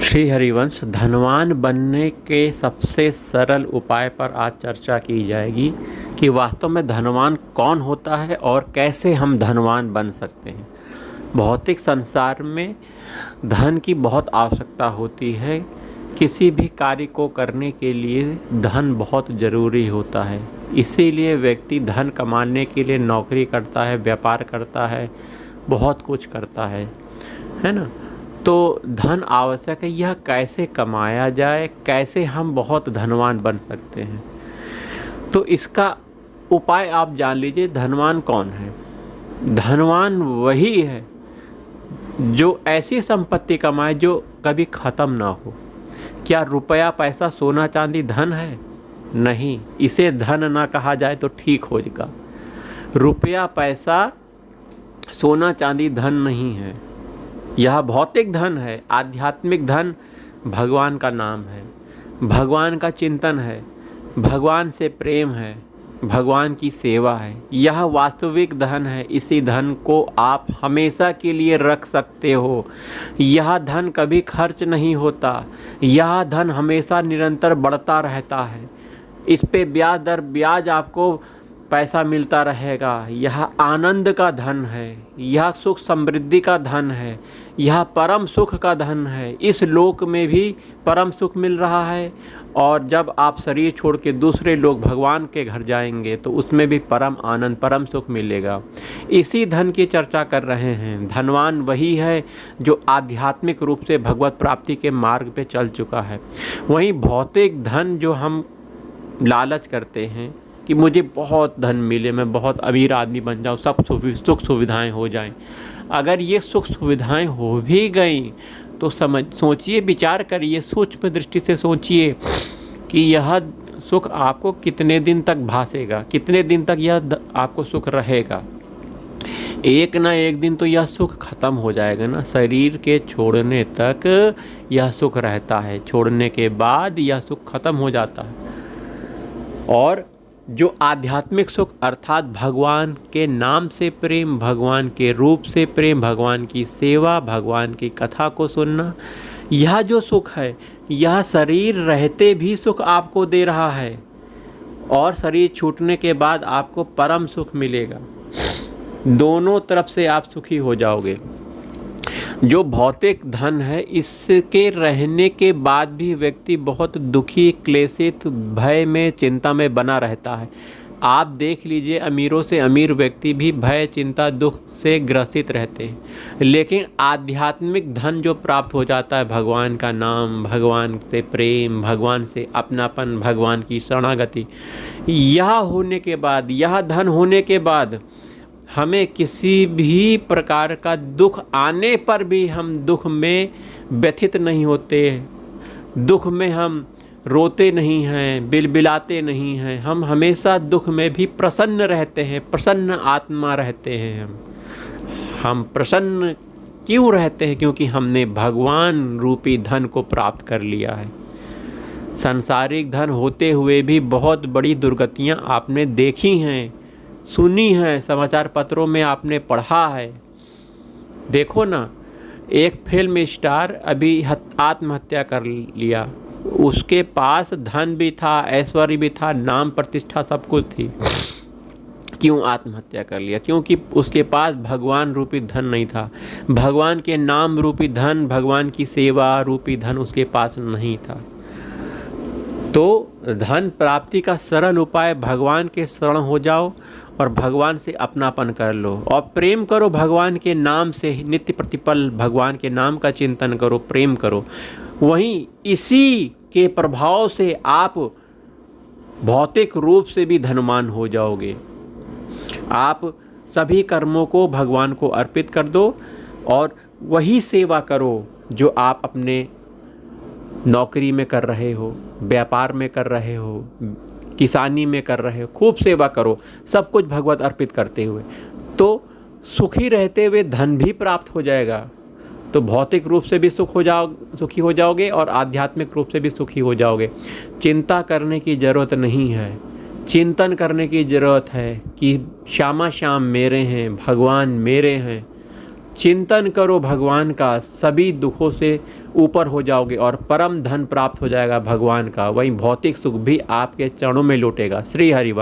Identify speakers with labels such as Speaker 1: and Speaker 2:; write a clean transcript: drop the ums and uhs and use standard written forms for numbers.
Speaker 1: श्री हरिवंश धनवान बनने के सबसे सरल उपाय पर आज चर्चा की जाएगी कि वास्तव में धनवान कौन होता है और कैसे हम धनवान बन सकते हैं। भौतिक संसार में धन की बहुत आवश्यकता होती है। किसी भी कार्य को करने के लिए धन बहुत ज़रूरी होता है। इसीलिए व्यक्ति धन कमाने के लिए नौकरी करता है, व्यापार करता है, बहुत कुछ करता है ना। तो धन आवश्यक है। यह कैसे कमाया जाए, कैसे हम बहुत धनवान बन सकते हैं, तो इसका उपाय आप जान लीजिए। धनवान कौन है? धनवान वही है जो ऐसी संपत्ति कमाए जो कभी ख़त्म ना हो। क्या रुपया, पैसा, सोना, चांदी धन है? नहीं, इसे धन ना कहा जाए तो ठीक होगा। रुपया, पैसा, सोना, चांदी धन नहीं है। यह भौतिक धन है। आध्यात्मिक धन भगवान का नाम है, भगवान का चिंतन है, भगवान से प्रेम है, भगवान की सेवा है। यह वास्तविक धन है। इसी धन को आप हमेशा के लिए रख सकते हो। यह धन कभी खर्च नहीं होता। यह धन हमेशा निरंतर बढ़ता रहता है। इस पे ब्याज दर ब्याज आपको पैसा मिलता रहेगा। यह आनंद का धन है, यह सुख समृद्धि का धन है, यह परम सुख का धन है। इस लोक में भी परम सुख मिल रहा है, और जब आप शरीर छोड़ के दूसरे लोग भगवान के घर जाएंगे तो उसमें भी परम आनंद, परम सुख मिलेगा। इसी धन की चर्चा कर रहे हैं। धनवान वही है जो आध्यात्मिक रूप से भगवत प्राप्ति के मार्ग पे चल चुका है। वहीं भौतिक धन जो हम लालच करते हैं कि मुझे बहुत धन मिले, मैं बहुत अमीर आदमी बन जाऊँ, सब सुख सुविधाएं हो जाएं। अगर ये सुख सुविधाएं हो भी गई तो सोचिए, विचार करिए, सूक्ष्म दृष्टि से सोचिए कि यह सुख आपको कितने दिन तक भासेगा, कितने दिन तक यह आपको सुख रहेगा। एक ना एक दिन तो यह सुख खत्म हो जाएगा ना। शरीर के छोड़ने तक यह सुख रहता है, छोड़ने के बाद यह सुख खत्म हो जाता है। और जो आध्यात्मिक सुख अर्थात भगवान के नाम से प्रेम, भगवान के रूप से प्रेम, भगवान की सेवा, भगवान की कथा को सुनना, यह जो सुख है, यह शरीर रहते भी सुख आपको दे रहा है, और शरीर छूटने के बाद आपको परम सुख मिलेगा। दोनों तरफ से आप सुखी हो जाओगे। जो भौतिक धन है, इसके रहने के बाद भी व्यक्ति बहुत दुखी, क्लेशित, भय में, चिंता में बना रहता है। आप देख लीजिए, अमीरों से अमीर व्यक्ति भी भय, चिंता, दुख से ग्रसित रहते हैं। लेकिन आध्यात्मिक धन जो प्राप्त हो जाता है, भगवान का नाम, भगवान से प्रेम, भगवान से अपनापन, भगवान की शरणागति, यह होने के बाद, यह धन होने के बाद हमें किसी भी प्रकार का दुख आने पर भी हम दुख में व्यथित नहीं होते, दुख में हम रोते नहीं हैं, बिलबिलाते नहीं हैं। हम हमेशा दुख में भी प्रसन्न रहते हैं, प्रसन्न आत्मा रहते हैं। हम प्रसन्न क्यों रहते हैं? क्योंकि हमने भगवान रूपी धन को प्राप्त कर लिया है। सांसारिक धन होते हुए भी बहुत बड़ी दुर्गतियाँ आपने देखी हैं, सुनी है, समाचार पत्रों में आपने पढ़ा है। देखो ना, एक फिल्म स्टार अभी आत्महत्या कर लिया। उसके पास धन भी था, ऐश्वर्य भी था, नाम प्रतिष्ठा सब कुछ थी। क्यों आत्महत्या कर लिया? क्योंकि उसके पास भगवान रूपी धन नहीं था। भगवान के नाम रूपी धन, भगवान की सेवा रूपी धन उसके पास नहीं था। तो धन प्राप्ति का सरल उपाय, भगवान के शरण हो जाओ और भगवान से अपनापन कर लो, और प्रेम करो भगवान के नाम से। नित्य प्रतिपल भगवान के नाम का चिंतन करो, प्रेम करो। वहीं इसी के प्रभाव से आप भौतिक रूप से भी धनवान हो जाओगे। आप सभी कर्मों को भगवान को अर्पित कर दो, और वही सेवा करो जो आप अपने नौकरी में कर रहे हो, व्यापार में कर रहे हो, किसानी में कर रहे हो। खूब सेवा करो, सब कुछ भगवत अर्पित करते हुए, तो सुखी रहते हुए धन भी प्राप्त हो जाएगा। तो भौतिक रूप से भी सुखी हो जाओगे, और आध्यात्मिक रूप से भी सुखी हो जाओगे। चिंता करने की ज़रूरत नहीं है, चिंतन करने की ज़रूरत है कि श्यामा श्याम मेरे हैं, भगवान मेरे हैं। चिंतन करो भगवान का, सभी दुखों से ऊपर हो जाओगे और परम धन प्राप्त हो जाएगा भगवान का। वहीं भौतिक सुख भी आपके चरणों में लौटेगा। श्री हरिवंश।